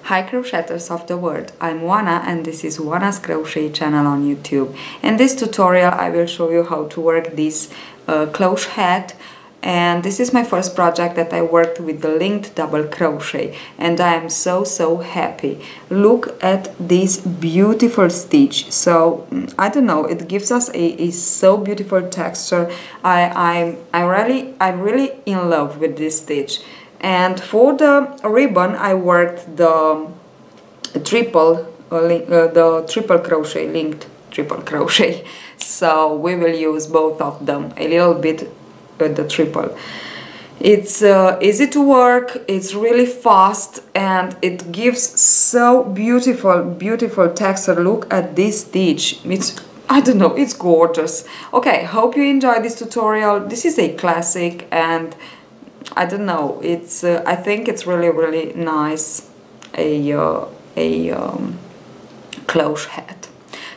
Hi crocheters of the world, I'm Wana and this is Wana's Crochet channel on YouTube. In this tutorial I will show you how to work this cloche hat, and this is my first project that I worked with the linked double crochet and I am so happy. Look at this beautiful stitch. So I don't know, it gives us a so beautiful texture. I'm really in love with this stitch. And for the ribbon I worked the triple crochet, linked triple crochet, so we will use both of them a little bit with the triple. It's easy to work, it's really fast, and it gives so beautiful texture. Look at this stitch, I don't know, it's gorgeous. Okay, hope you enjoyed this tutorial. This is a classic and I don't know, it's I think it's really nice, a cloche hat.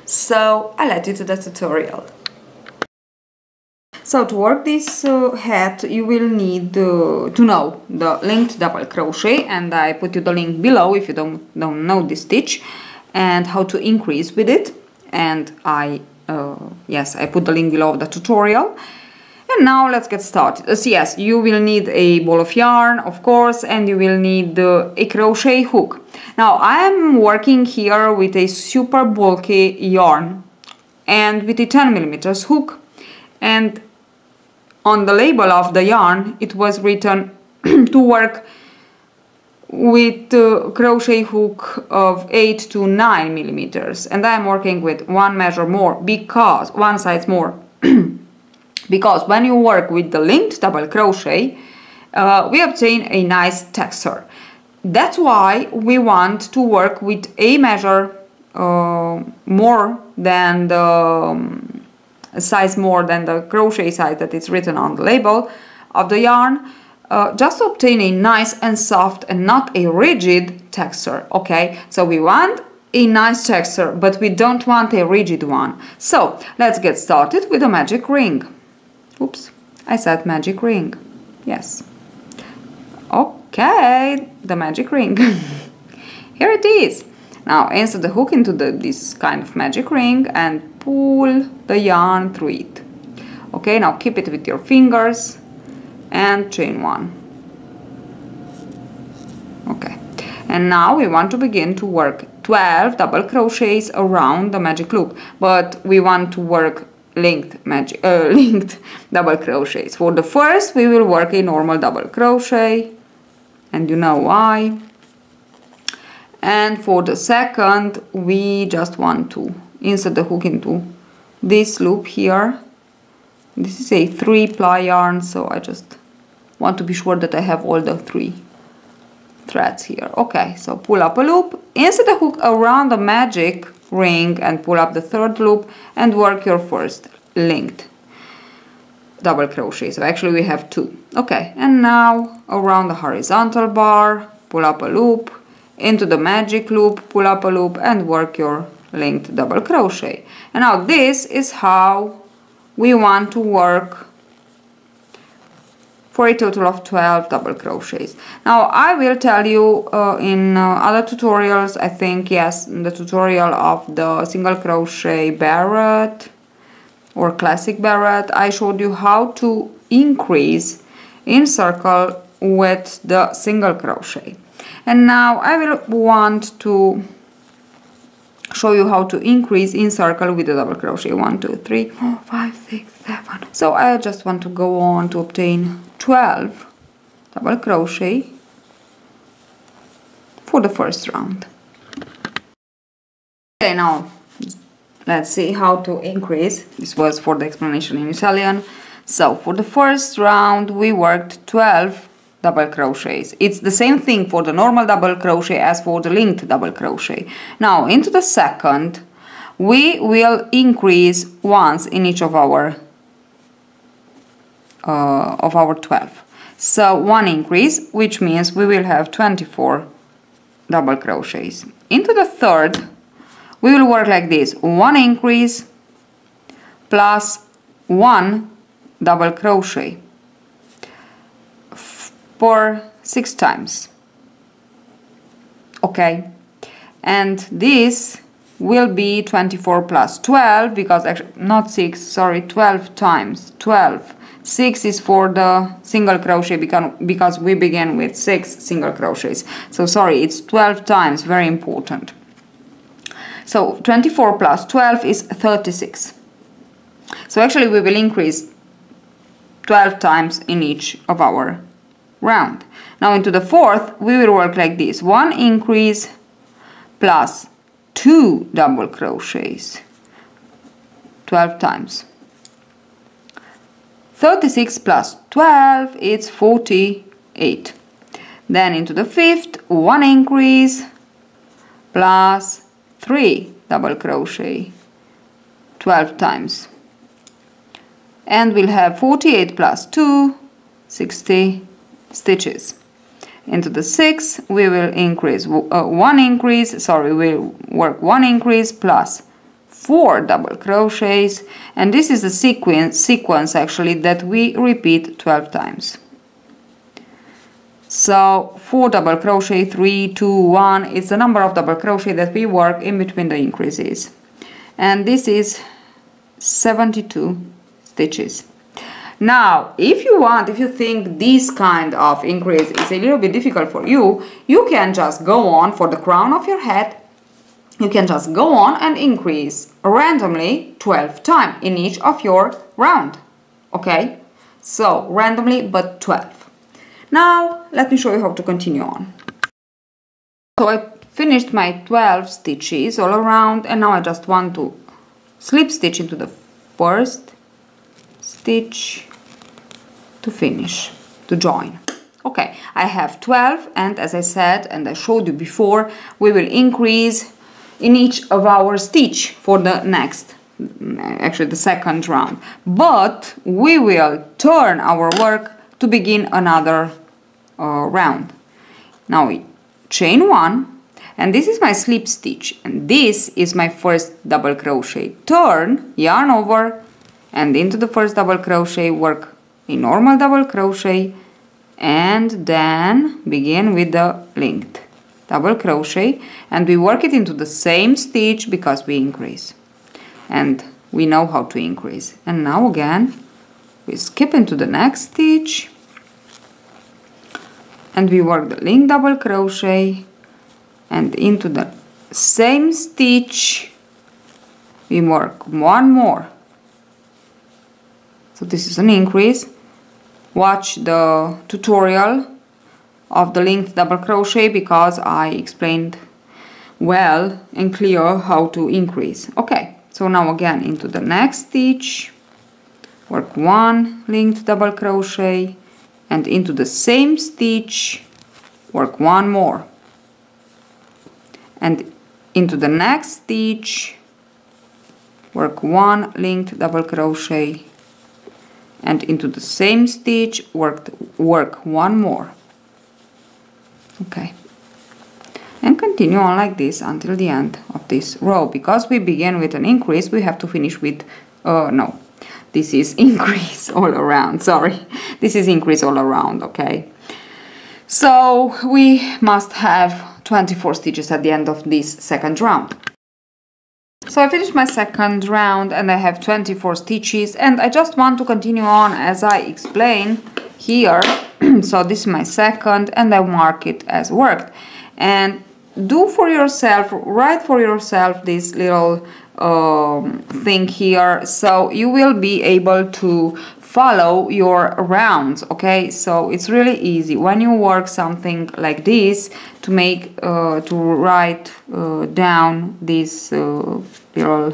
So I let you to the tutorial. So to work this hat you will need to know the linked double crochet, and I put you the link below if you don't know this stitch and how to increase with it, and yes, I put the link below the tutorial. And now let's get started. Yes, you will need a ball of yarn, of course, and you will need a crochet hook. Now I am working here with a super bulky yarn and with a 10mm hook, and on the label of the yarn it was written to work with a crochet hook of 8 to 9mm, and I am working with one measure more, because one size more. Because when you work with the linked double crochet, we obtain a nice texture. That's why we want to work with a measure more than the size more than the crochet size that is written on the label of the yarn, just to obtain a nice and soft and not a rigid texture. Okay, so we want a nice texture, but we don't want a rigid one. So let's get started with the magic ring. Oops, I said magic ring. Yes. Okay, the magic ring. Here it is. Now insert the hook into this kind of magic ring and pull the yarn through it. Okay, now keep it with your fingers and chain one. Okay, and now we want to begin to work 12 double crochets around the magic loop, but we want to work linked double crochets. For the first we will work a normal double crochet, and you know why. And for the second we just want to insert the hook into this loop here. This is a 3-ply yarn, so I just want to be sure that I have all the 3 threads here. Okay, so pull up a loop, insert the hook around the magic ring and pull up the third loop and work your first linked double crochet. So actually we have 2. Okay, and now around the horizontal bar, pull up a loop, into the magic loop, pull up a loop and work your linked double crochet. And now this is how we want to work for a total of 12 double crochets. Now I will tell you in other tutorials, I think, yes, in the tutorial of the single crochet barrette or classic barrette, I showed you how to increase in circle with the single crochet. And now I will want to show you how to increase in circle with the double crochet. 1, 2, 3, 4, 5, 6, 7. So I just want to go on to obtain 12 double crochet for the first round. Okay, now let's see how to increase. This was for the explanation in Italian. So for the first round we worked 12 double crochets. It's the same thing for the normal double crochet as for the linked double crochet. Now into the second we will increase once in each of our 12. So one increase, which means we will have 24 double crochets. Into the third we will work like this: 1 increase plus 1 double crochet for 6 times. okay? And this will be 24 plus 12, because actually not 6, sorry, 12 times 12. 6 is for the single crochet because we began with 6 single crochets. So sorry, it's 12 times, very important. So 24 plus 12 is 36. So actually we will increase 12 times in each of our round. Now into the fourth we will work like this: 1 increase plus 2 double crochets 12 times. 36 plus 12 is 48. Then into the fifth, 1 increase plus 3 double crochet 12 times. And we'll have 48 plus 2, 60 stitches. Into the sixth, we will increase we'll work 1 increase plus 4 double crochets, and this is the sequence actually that we repeat 12 times. So 4 double crochet, 3, 2, 1 is the number of double crochet that we work in between the increases, and this is 72 stitches. Now if you think this kind of increase is a little bit difficult for you, you can just go on for the crown of your head. You can just go on and increase randomly 12 times in each of your round, okay? So randomly but 12. Now let me show you how to continue on. So I finished my 12 stitches all around, and now I just want to slip stitch into the first stitch to finish, to join. Okay, I have 12, and as I said and I showed you before, we will increase in each of our stitch for the next, actually the second round, but we will turn our work to begin another round. Now we chain 1, and this is my slip stitch, and this is my first double crochet. Turn, yarn over, and into the first double crochet work a normal double crochet, and then begin with the linked double crochet, and we work it into the same stitch because we increase, and we know how to increase. And now again we skip into the next stitch, and we work the linked double crochet, and into the same stitch we work 1 more. So this is an increase. Watch the tutorial of the linked double crochet because I explained well and clear how to increase. Okay, so now again into the next stitch, work 1 linked double crochet, and into the same stitch work 1 more, and into the next stitch work 1 linked double crochet, and into the same stitch work 1 more. Okay, and continue on like this until the end of this row. Because we begin with an increase, we have to finish with no, this is increase all around, sorry, this is increase all around. Okay, so we must have 24 stitches at the end of this second round. So I finished my second round and I have 24 stitches, and I just want to continue on as I explain here. So this is my second, and I mark it as worked. And do for yourself, write for yourself this little thing here, so you will be able to follow your rounds. Okay, so it's really easy when you work something like this to make to write down this little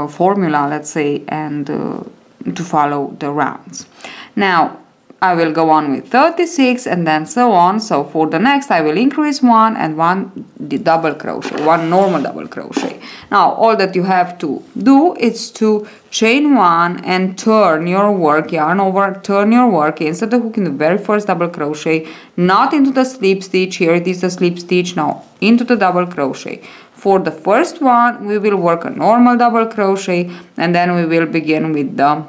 formula, let's say, and to follow the rounds. Now I will go on with 36 and then so on. So for the next I will increase 1 and 1 double crochet, 1 normal double crochet. Now all that you have to do is to chain 1 and turn your work, yarn over, turn your work, insert the hook in the very first double crochet, not into the slip stitch. Here it is the slip stitch, now into the double crochet. For the first one we will work a normal double crochet, and then we will begin with the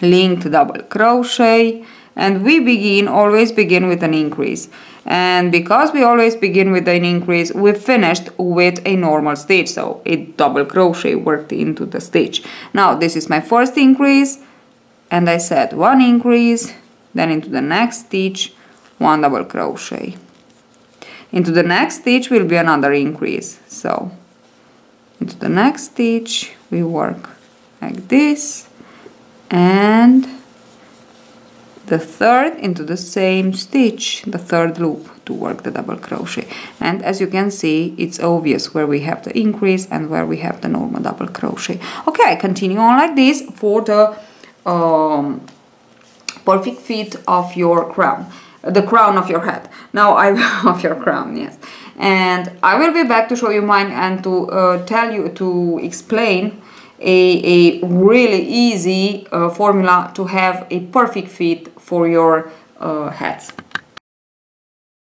linked double crochet, and we always begin with an increase. And because we always begin with an increase, we finished with a normal stitch, so a double crochet worked into the stitch. Now this is my first increase, and I said one increase, then into the next stitch, one double crochet. Into the next stitch will be another increase, so into the next stitch we work like this, and the third into the same stitch, the third loop, to work the double crochet. And as you can see, it's obvious where we have the increase and where we have the normal double crochet. Okay, continue on like this for the perfect fit of your crown, the crown of your head. Now of your crown, yes. And I will be back to show you mine and to explain a really easy formula to have a perfect fit for your hats.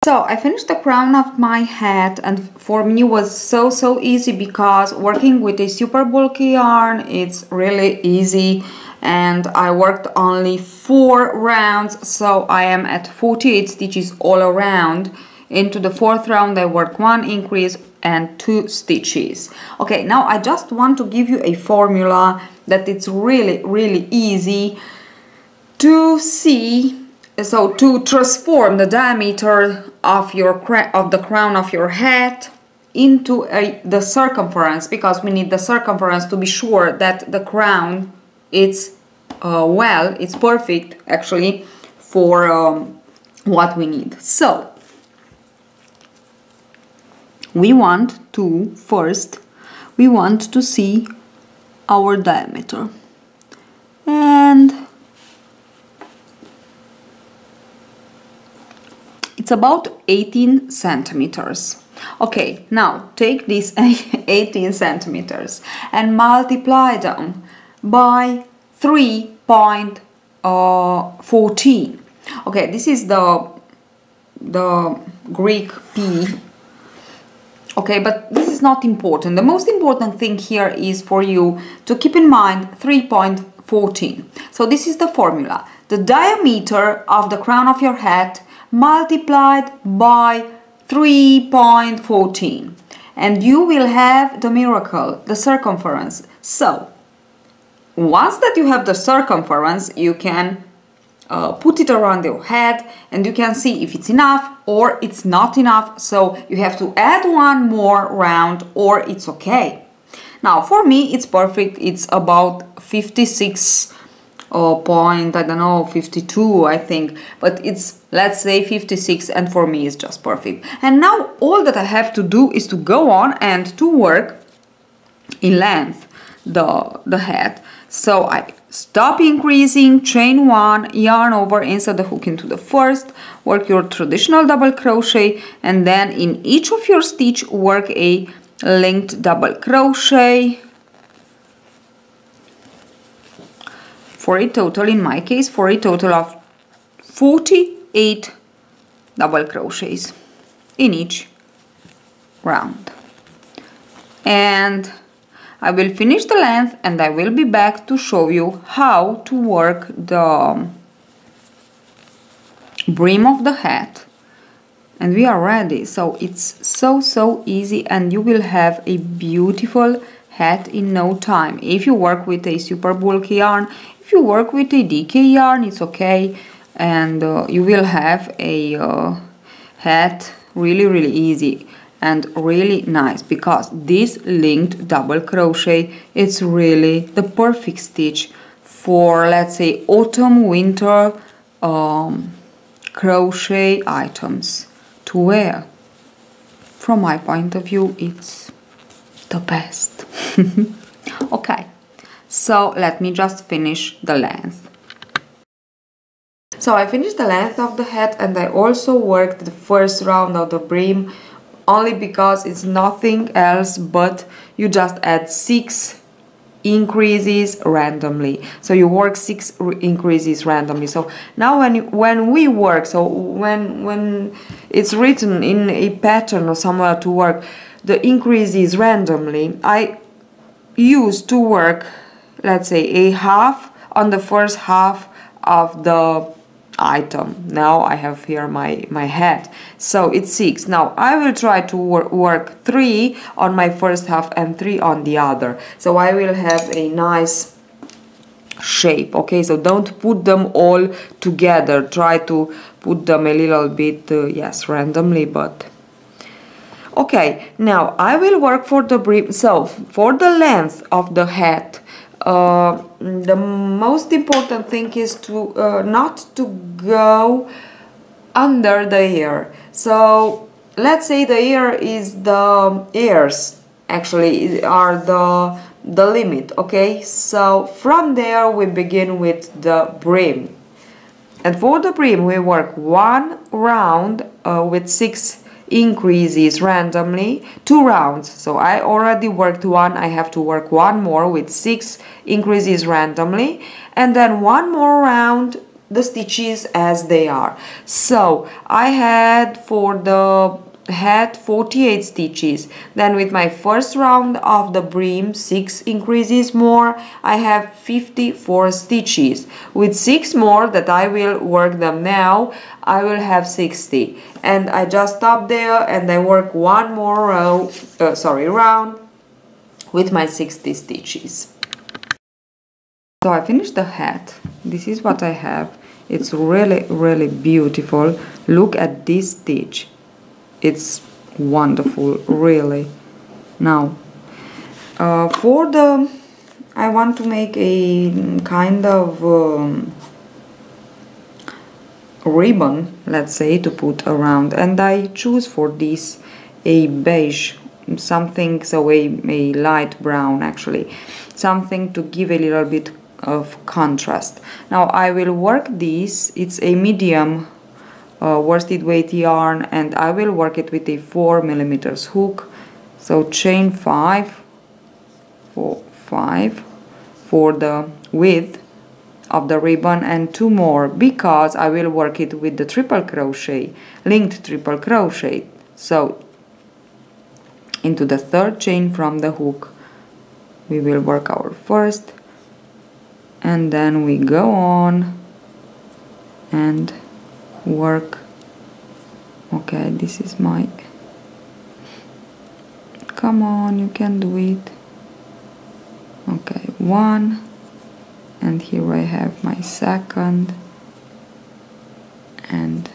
So I finished the crown of my hat, and for me was so easy because working with a super bulky yarn, it's really easy, and I worked only 4 rounds, so I am at 48 stitches all around. Into the 4th round I work 1 increase and 2 stitches. Okay, now I just want to give you a formula that it's really easy to see. So to transform the diameter of the crown of your hat into the circumference, because we need the circumference to be sure that the crown it's it's perfect actually for what we need. So we want to see our diameter, and it's about 18 centimeters. Okay, now take these 18 centimeters and multiply them by 3.14. Okay, this is the Greek P. Okay, but this is not important. The most important thing here is for you to keep in mind 3.14. So this is the formula. The diameter of the crown of your hat multiplied by 3.14. And you will have the miracle, the circumference. So, once that you have the circumference, you can put it around your head and you can see if it's enough or it's not enough. So you have to add 1 more round or it's okay. Now for me it's perfect. It's about 56 point, I don't know, 52 I think, but it's, let's say 56, and for me it's just perfect. And now all that I have to do is to go on and to work in length the head. So I stop increasing, chain 1, yarn over, insert the hook into the first, work your traditional double crochet, and then in each of your stitch work a linked double crochet for a total, in my case, for a total of 48 double crochets in each round. And I will finish the length and I will be back to show you how to work the brim of the hat. And we are ready. So it's so easy, and you will have a beautiful hat in no time. If you work with a super bulky yarn, if you work with a DK yarn, it's okay, and you will have a hat really easy and really nice, because this linked double crochet, it's really the perfect stitch for, let's say, autumn winter crochet items to wear. From my point of view, it's the best. Okay, so let me just finish the length. So I finished the length of the hat, and I also worked the first round of the brim, only because it's nothing else but you just add 6 increases randomly. So you work 6 increases randomly. So now when we work, so when it's written in a pattern or somewhere to work the increases randomly, I used to work, let's say, a half on the first half of item. Now I have here my hat, so it's 6. Now I will try to work 3 on my first half and 3 on the other, so I will have a nice shape. Okay, so don't put them all together, try to put them a little bit yes, randomly, but okay. Now I will work for the brim. So for the length of the hat, the most important thing is to not to go under the ear. So let's say the ear is the ears actually are the limit. Okay, so from there we begin with the brim, and for the brim we work 1 round with 6 increases randomly, 2 rounds. So I already worked 1, I have to work 1 more with 6 increases randomly, and then 1 more round the stitches as they are. So I had for the hat 48 stitches, then with my first round of the brim 6 increases more, I have 54 stitches. With 6 more that I will work them now, I will have 60, and I just stop there and I work 1 more round with my 60 stitches. So I finished the hat. This is what I have. It's really beautiful. Look at this stitch. It's wonderful, really. Now for the I want to make a kind of ribbon, let's say, to put around, and I choose for this a beige something, so a light brown actually, something to give a little bit of contrast. Now I will work this. It's a medium worsted weight yarn, and I will work it with a 4mm hook. So chain 5 for the width of the ribbon, and 2 more because I will work it with the triple crochet, linked triple crochet. So into the 3rd chain from the hook we will work our first, and then we go on and work. Okay, this is my, come on, you can do it. Okay, 1, and here I have my 2nd, and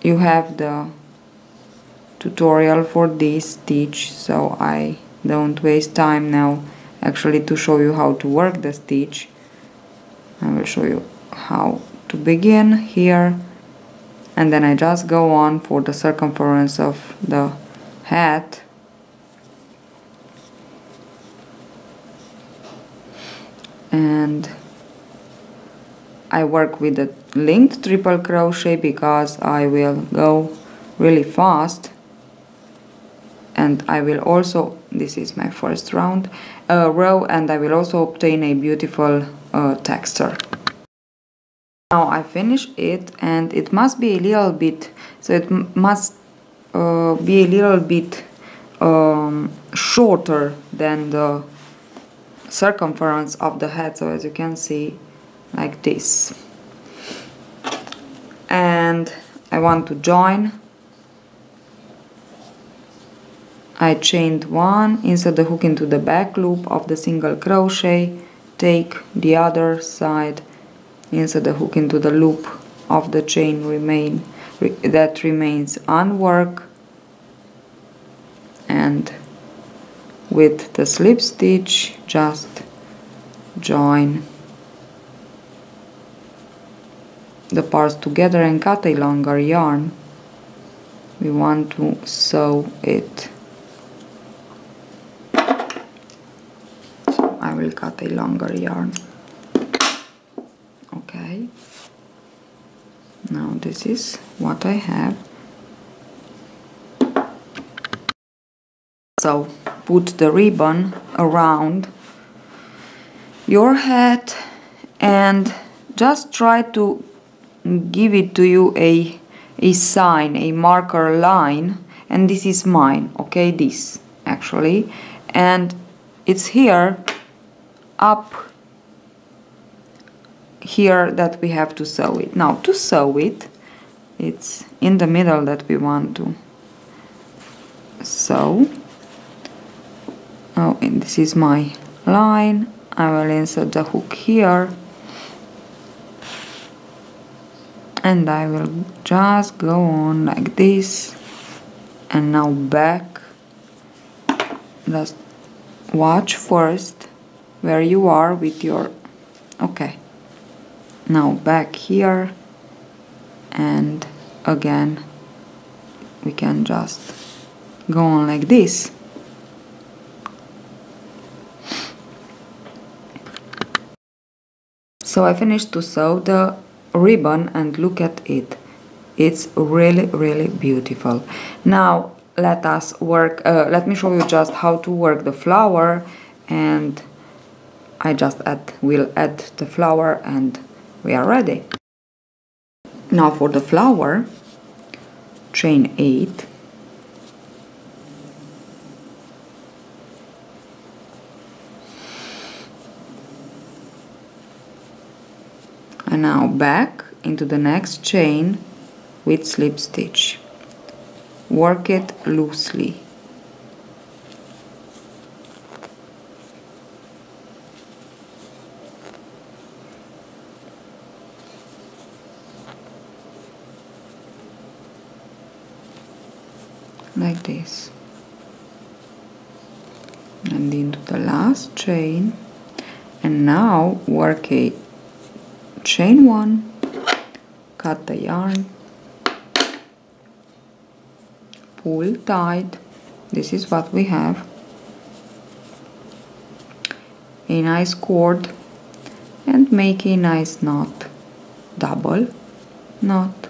you have the tutorial for this stitch, so I don't waste time now actually to show you how to work the stitch. I will show you how to begin here, and then I just go on for the circumference of the hat, and I work with the linked triple crochet because I will go really fast, and I will also, this is my first row, and I will also obtain a beautiful texture. Now I finish it, and it must be a little bit, so it must be a little bit shorter than the circumference of the head, so as you can see, like this. And I want to join. I chained 1, insert the hook into the back loop of the single crochet, take the other side, insert the hook into the loop of the chain that remains unworked, and with the slip stitch just join the parts together and cut a longer yarn. We want to sew it. So I will cut a longer yarn. Okay, now this is what I have. So put the ribbon around your hat and just try to give it to you a sign, a marker line, and this is mine, okay, this actually, and it's here, up here that we have to sew it. Now to sew it, it's in the middle that we want to sew. Oh, and this is my line. I will insert the hook here, and I will just go on like this, and now back. Just watch first where you are with your, okay, now back here, and again we can just go on like this. So I finished to sew the ribbon, and look at it. It's really beautiful. Now let us work, let me show you just how to work the flower, and I just will add the flower and we are ready. Now for the flower, chain 8, and now back into the next chain with slip stitch. Work it loosely. Like this. And into the last chain, and now work a chain 1, cut the yarn, pull tight. This is what we have, a nice cord, and make a nice knot, double knot,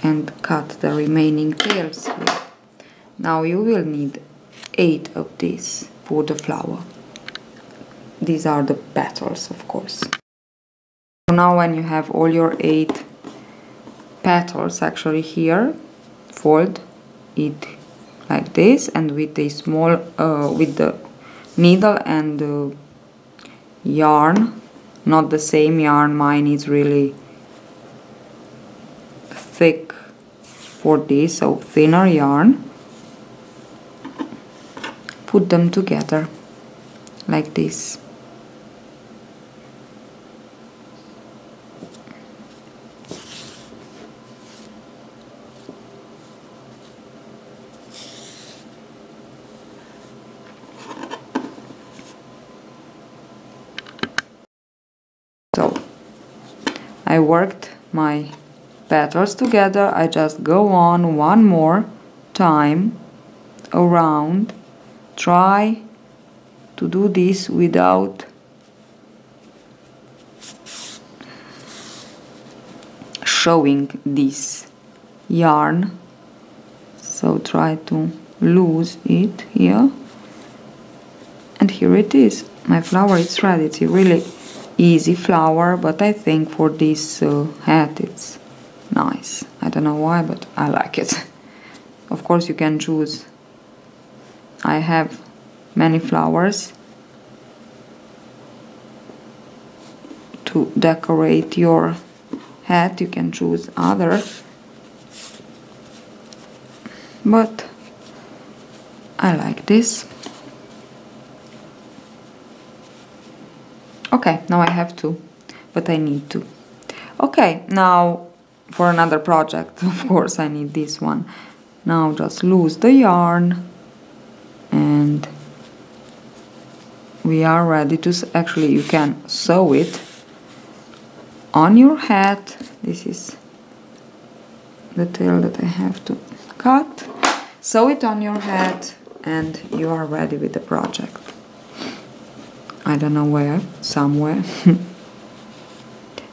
and cut the remaining tails here. Now you will need 8 of these for the flower. These are the petals, of course. Now when you have all your 8 petals actually here, fold it like this, and with a small with the needle and the yarn, not the same yarn, mine is really thick for this, so thinner yarn, put them together like this. So I worked my petals together. I just go on one more time around. Try to do this without showing this yarn, so try to lose it here, and here it is. My flower is ready. It's a really easy flower, but I think for this hat it's nice. I don't know why, but I like it. Of course you can choose. I have many flowers to decorate your hat. You can choose other, but I like this. Okay, now I have to, but I need to. Okay, now for another project, of course I need this one. Now just loose the yarn, and we are ready to, actually you can sew it on your hat. This is the tail that I have to cut. Sew it on your hat and you are ready with the project. I don't know where, somewhere.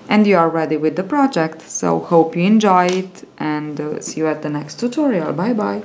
And you are ready with the project. So hope you enjoy it, and see you at the next tutorial. Bye bye.